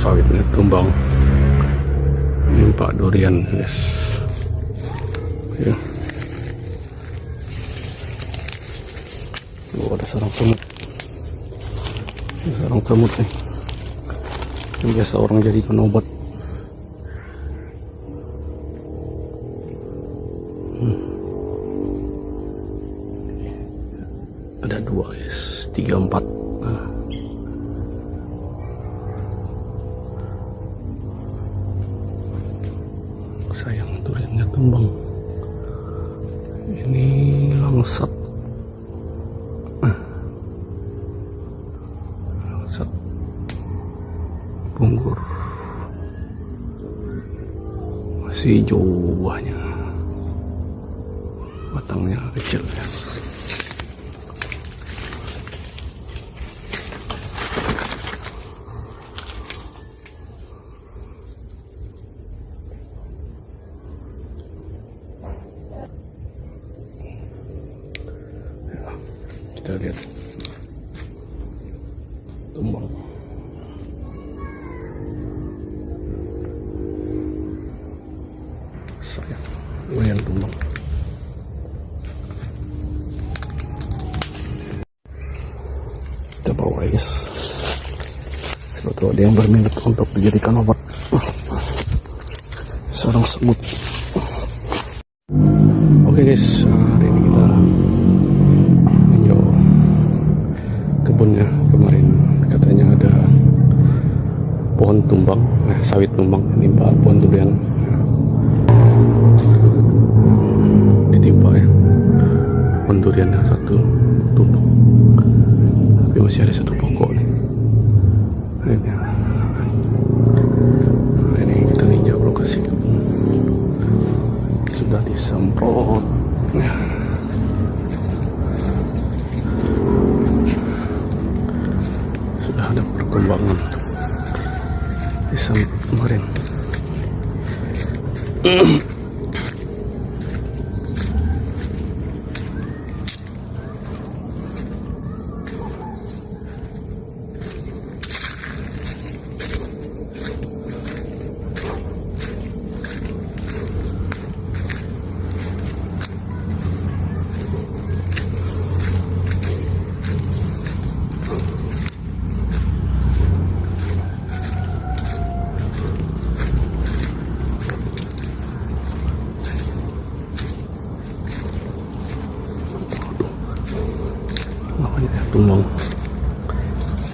sawitnya tumbang. Ini Pak durian, guys. Ya. Oh, ada sarang semut. Ada sarang semut nih. Yang biasa orang jadikan obat. Ada 2, guys. 3, 4. Nah. Sayang duriannya tumbang. Ini langsat. Langsat punggur. Masih hijau buahnya. Batangnya kecil, guys. Kita lihat tumbang. Sayang, lumayan tumbang. Kita bawa, guys. Sebetulnya ada yang berminat untuk dijadikan obat sarang semut. Oke, guys, hari ini kita kebunnya. Kemarin katanya ada pohon tumbang, sawit tumbang, menimpa pohon durian, ditimpa ya pohon duriannya satu tumbang, tapi masih ada satu pokok nih. Ini kita ninjau lokasi kebun, sudah disemprot ya. Ada perkembangan di kemarin.